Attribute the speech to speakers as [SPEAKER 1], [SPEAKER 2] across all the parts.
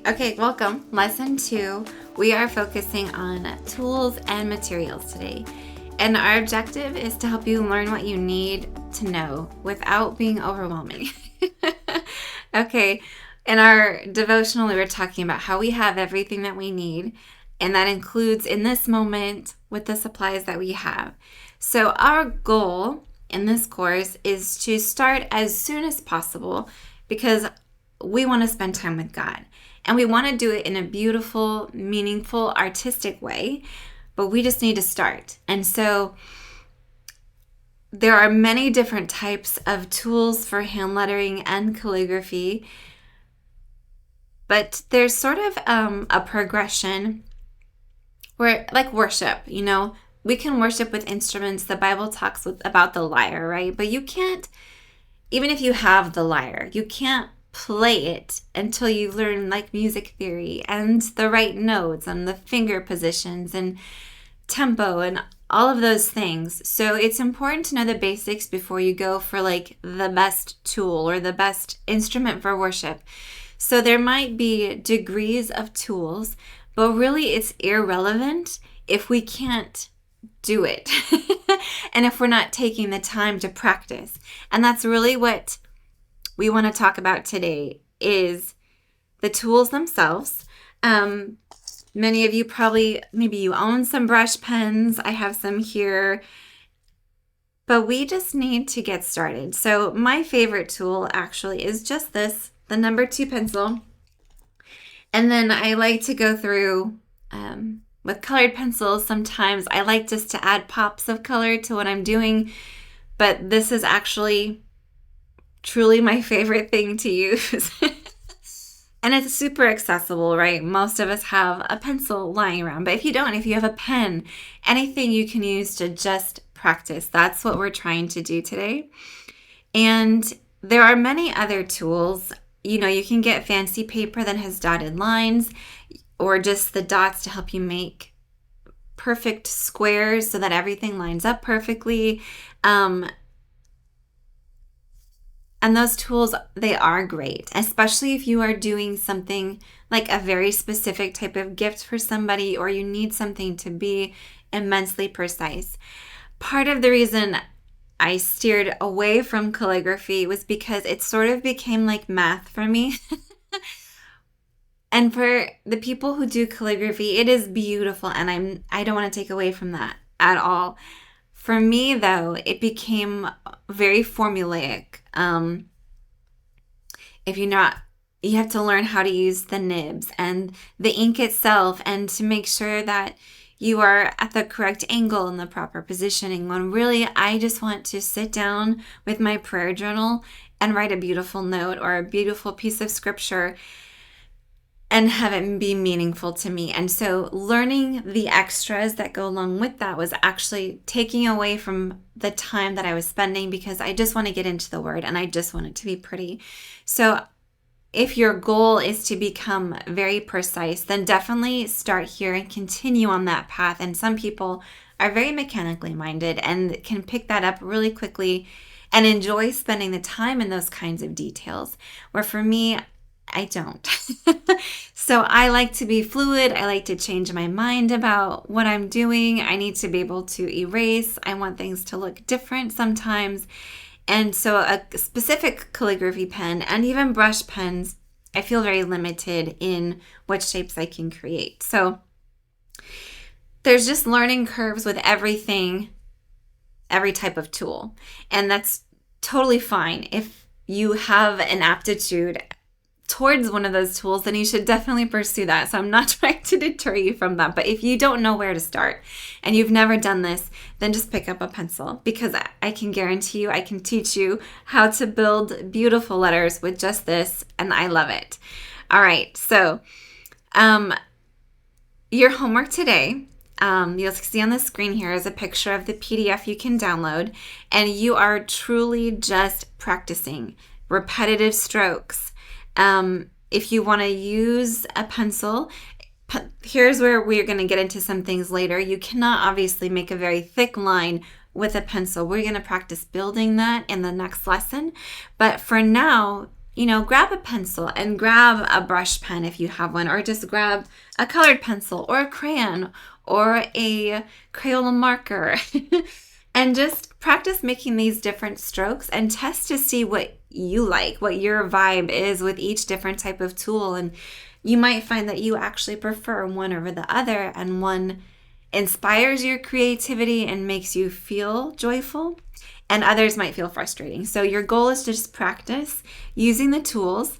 [SPEAKER 1] Okay, welcome. Lesson 2. We are focusing on tools and materials today. And our objective is to help you learn what you need to know without being overwhelming. Okay, in our devotional, we were talking about how we have everything that we need, and that includes in this moment with the supplies that we have. So our goal in this course is to start as soon as possible because we want to spend time with God. And we want to do it in a beautiful, meaningful, artistic way, but we just need to start. And so there are many different types of tools for hand lettering and calligraphy, but there's sort of a progression where, like worship, we can worship with instruments. The Bible talks about the lyre, right? But you can't, even if you have the lyre, you can't play it until you learn like music theory and the right notes and the finger positions and tempo and all of those things. So it's important to know the basics before you go for like the best tool or the best instrument for worship. So there might be degrees of tools, but really it's irrelevant if we can't do it and if we're not taking the time to practice. And that's really what we want to talk about today is the tools themselves. Many of you maybe you own some brush pens. I have some here, but we just need to get started. So my favorite tool actually is just this, the number 2 pencil. And then I like to go through with colored pencils. Sometimes I like just to add pops of color to what I'm doing, but this is actually truly my favorite thing to use. And it's super accessible, right? Most of us have a pencil lying around, but if you don't, if you have a pen, anything you can use to just practice. That's what we're trying to do today. And there are many other tools. You can get fancy paper that has dotted lines or just the dots to help you make perfect squares so that everything lines up perfectly. And those tools, they are great, especially if you are doing something like a very specific type of gift for somebody or you need something to be immensely precise. Part of the reason I steered away from calligraphy was because it sort of became like math for me. And for the people who do calligraphy, it is beautiful, and I don't want to take away from that at all. For me, though, it became very formulaic. You have to learn how to use the nibs and the ink itself, and to make sure that you are at the correct angle and the proper positioning, when really I just want to sit down with my prayer journal and write a beautiful note or a beautiful piece of scripture and have it be meaningful to me. And so learning the extras that go along with that was actually taking away from the time that I was spending, because I just want to get into the word and I just want it to be pretty. So if your goal is to become very precise, then definitely start here and continue on that path. And some people are very mechanically minded and can pick that up really quickly and enjoy spending the time in those kinds of details, where for me, I don't. So I like to be fluid. I like to change my mind about what I'm doing. I need to be able to erase. I want things to look different sometimes. And so a specific calligraphy pen and even brush pens, I feel very limited in what shapes I can create. So there's just learning curves with everything, every type of tool. And that's totally fine. If you have an aptitude towards one of those tools, then you should definitely pursue that. So I'm not trying to deter you from that. But if you don't know where to start and you've never done this, then just pick up a pencil, because I can guarantee you I can teach you how to build beautiful letters with just this, and I love it. All right, so your homework today, you'll see on the screen here is a picture of the PDF you can download, and you are truly just practicing repetitive strokes. If you want to use a pencil, here's where we're going to get into some things later. You cannot obviously make a very thick line with a pencil. We're going to practice building that in the next lesson. But for now, grab a pencil and grab a brush pen if you have one, or just grab a colored pencil or a crayon or a Crayola marker and just practice making these different strokes and test to see what you like, what your vibe is with each different type of tool. And you might find that you actually prefer one over the other, and one inspires your creativity and makes you feel joyful, and others might feel frustrating. So your goal is to just practice using the tools,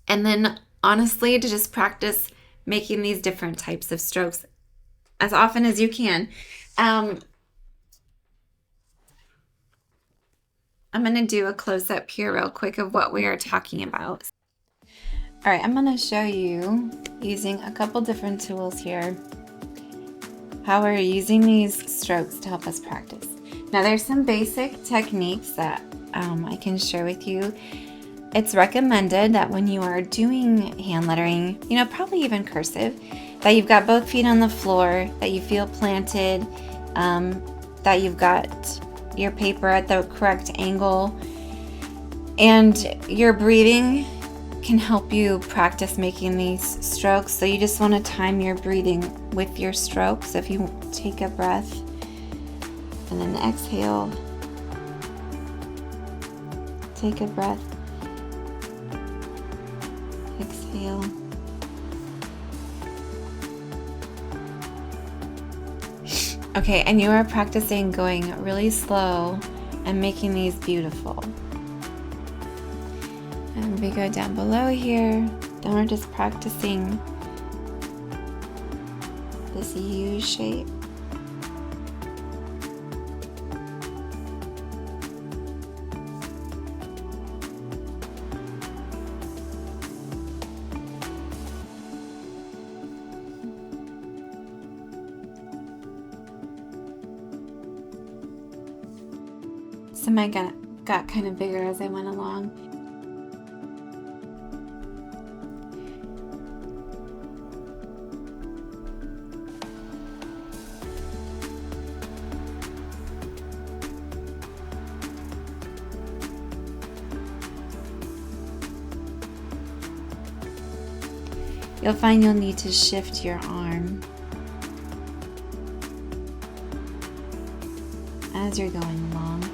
[SPEAKER 1] and then honestly to just practice making these different types of strokes as often as you can. I'm going to do a close-up here real quick of what we are talking about. All right, I'm going to show you using a couple different tools here how we're using these strokes to help us practice. Now there's some basic techniques that I can share with you. It's recommended that when you are doing hand lettering, probably even cursive, that you've got both feet on the floor, that you feel planted, that you've got your paper at the correct angle, and your breathing can help you practice making these strokes. So you just want to time your breathing with your strokes. So if you take a breath and then exhale, take a breath, exhale. Okay, and you are practicing going really slow and making these beautiful. And we go down below here. Then we're just practicing this U shape. So mine got kind of bigger as I went along. You'll find you'll need to shift your arm as you're going along.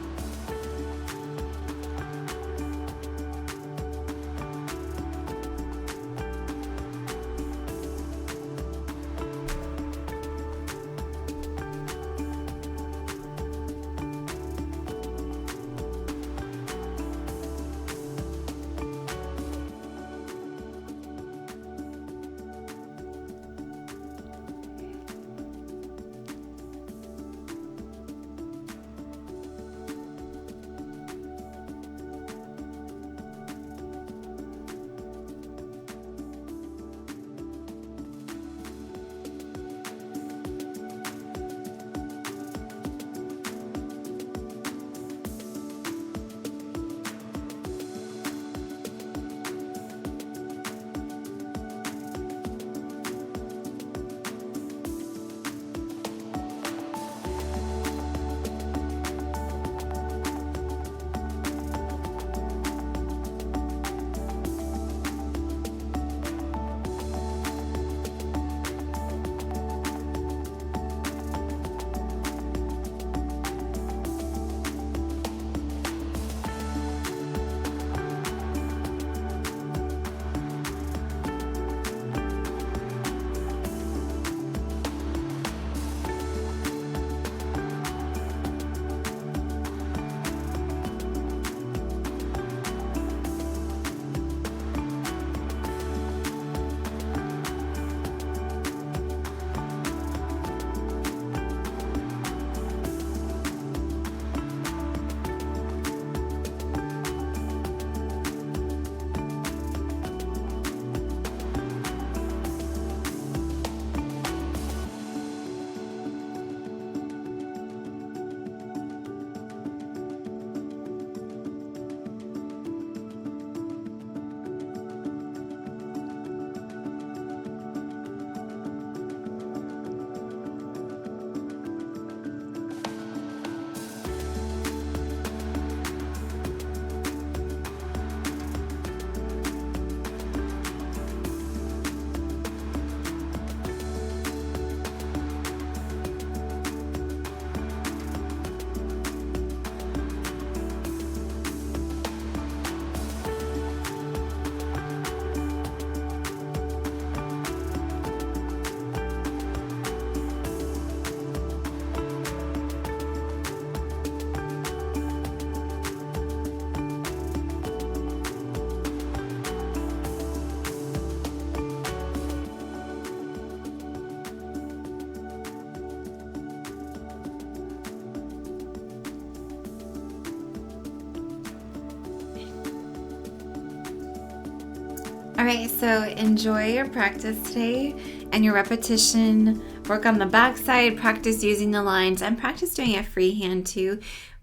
[SPEAKER 1] All right, so enjoy your practice today and your repetition. Work on the back side, practice using the lines, and practice doing it freehand too.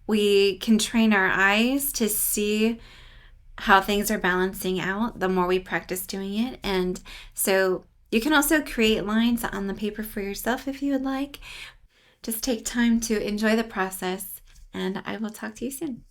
[SPEAKER 1] We can train our eyes to see how things are balancing out the more we practice doing it. And so you can also create lines on the paper for yourself if you would like. Just take time to enjoy the process, and I will talk to you soon.